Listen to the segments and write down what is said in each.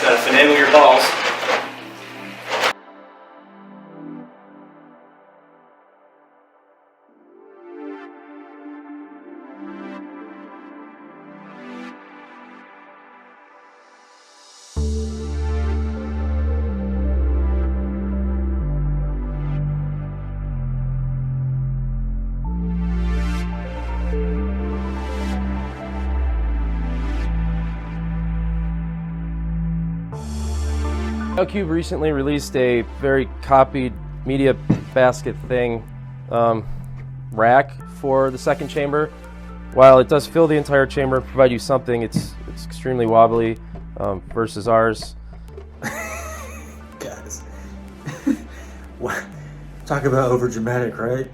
Gotta finagle your balls. BioCube recently released a very copied media basket thing rack for the second chamber. While it does fill the entire chamber, provide you something, it's extremely wobbly versus ours. Guys, talk about over dramatic, right?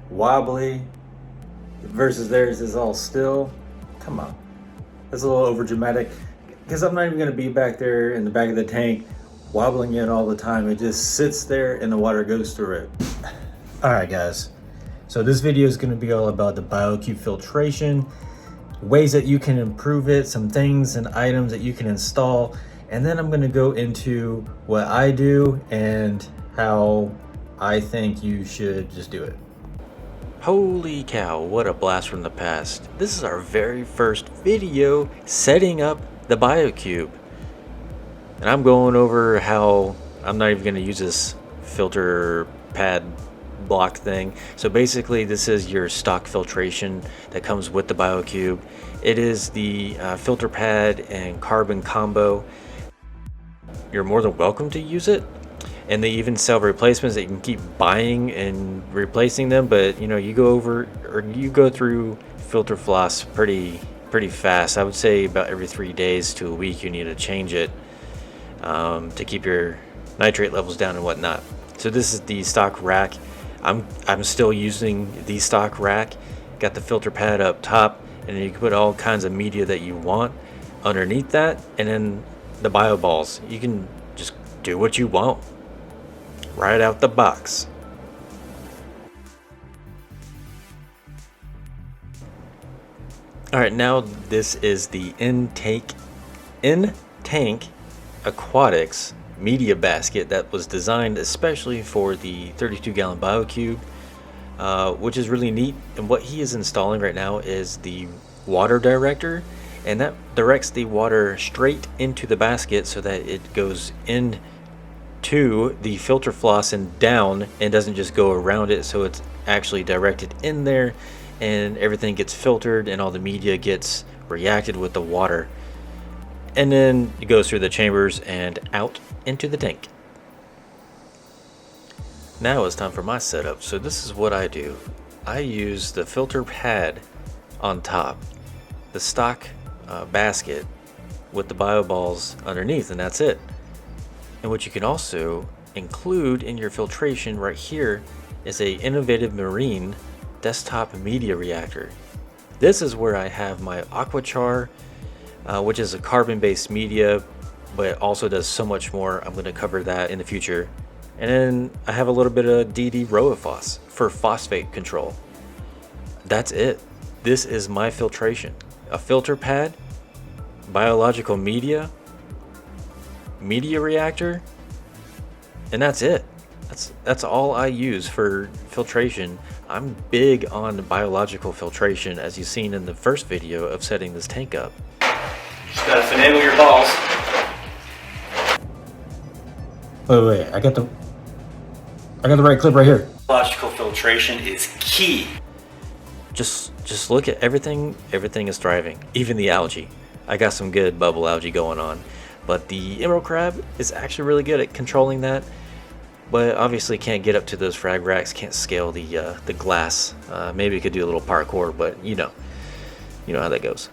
Wobbly versus theirs is all still. Come on, that's a little over dramatic. Because I'm not even gonna be back there in the back of the tank wobbling it all the time. It just sits there and the water goes through it. All right, guys. So this video is going to be all about the BioCube filtration, ways that you can improve it, some things and items that you can install, and then I'm going to go into what I do and how I think you should just do it. Holy cow, what a blast from the past. This is our very first video setting up the BioCube. And I'm going over how I'm not even going to use this filter pad block thing. So basically this is your stock filtration that comes with the BioCube. It is the filter pad and carbon combo. You're more than welcome to use it. And they even sell replacements that you can keep buying and replacing them. But you know, you go through filter floss pretty fast. I would say about every 3 days to a week you need to change it. To keep your nitrate levels down and whatnot. So this is the stock rack. I'm still using the stock rack. Got the filter pad up top, and then you can put all kinds of media that you want underneath that, and then the bio balls. You can just do what you want right out the box. All right, now this is the in-tank aquatics media basket that was designed especially for the 32-gallon BioCube, which is really neat. And what he is installing right now is the water director, and that directs the water straight into the basket so that it goes into the filter floss and down and doesn't just go around it. So it's actually directed in there, and everything gets filtered and all the media gets reacted with the water. And then it goes through the chambers and out into the tank. Now it's time for my setup. So this is what I do. I use the filter pad on top, the stock basket with the bio balls underneath, and that's it. And what you can also include in your filtration right here is a innovative marine desktop media reactor. This is where I have my aquachar, which is a carbon-based media, but it also does so much more. I'm going to cover that in the future. And then I have a little bit of DD Roaphos for phosphate control. That's it. This is my filtration. A filter pad, biological media reactor, and that's it. That's all I use for filtration. I'm big on biological filtration, as you've seen in the first video of setting this tank up. Just gotta finagle your balls. Wait, I got the right clip right here. Biological filtration is key. Just look at everything. Everything is thriving, even the algae. I got some good bubble algae going on, but the emerald crab is actually really good at controlling that. But obviously can't get up to those frag racks, can't scale the glass. Maybe you could do a little parkour, but you know how that goes.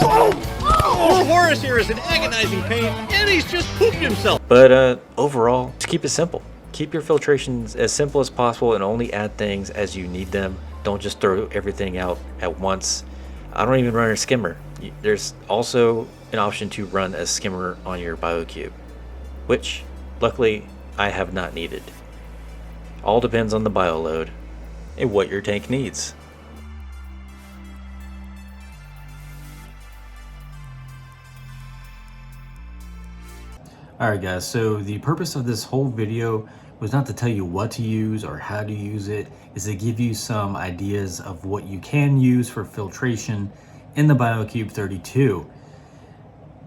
Poor Horace here is in agonizing pain, and he's just pooped himself. But overall, just keep it simple. Keep your filtrations as simple as possible and only add things as you need them. Don't just throw everything out at once. I don't even run a skimmer. There's also an option to run a skimmer on your BioCube, which luckily I have not needed. All depends on the bio load and what your tank needs. Alright guys, so the purpose of this whole video was not to tell you what to use or how to use it, is to give you some ideas of what you can use for filtration in the BioCube 32.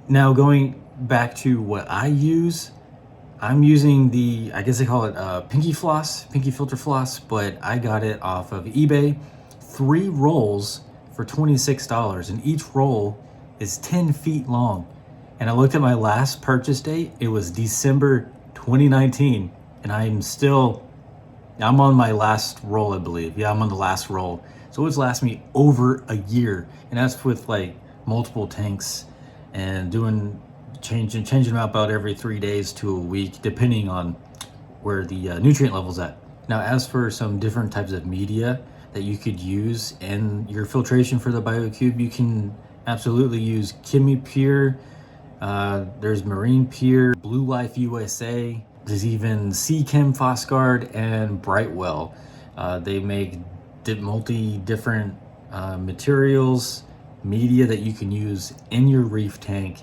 Now going back to what I use, I'm using the, I guess they call it pinky filter floss, but I got it off of eBay. 3 rolls for $26, and each roll is 10 feet long. And I looked at my last purchase date, it was December 2019, and I'm on my last roll, I believe. Yeah, I'm on the last roll. So it's lasted me over a year, and that's with like multiple tanks and changing them out about every 3 days to a week, depending on where the nutrient level's at. Now, as for some different types of media that you could use in your filtration for the BioCube, you can absolutely use ChemiPure. There's Marine Pure, Blue Life USA. There's even C-Chem Phosguard and Brightwell. They make different materials, media that you can use in your reef tank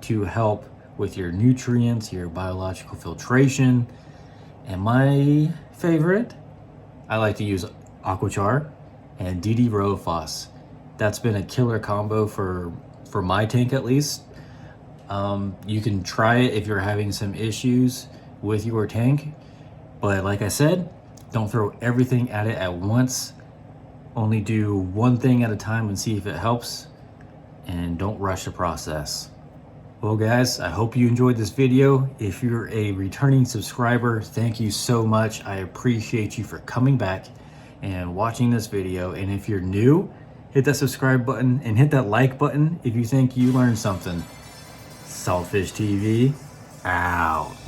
to help with your nutrients, your biological filtration. And my favorite, I like to use Aquachar and DD Rophos. That's been a killer combo for my tank at least. You can try it if you're having some issues with your tank, but like I said, don't throw everything at it at once. Only do one thing at a time and see if it helps, and don't rush the process. Well guys, I hope you enjoyed this video. If you're a returning subscriber, thank you so much. I appreciate you for coming back and watching this video. And if you're new, hit that subscribe button and hit that like button if you think you learned something. Saltfish TV, out.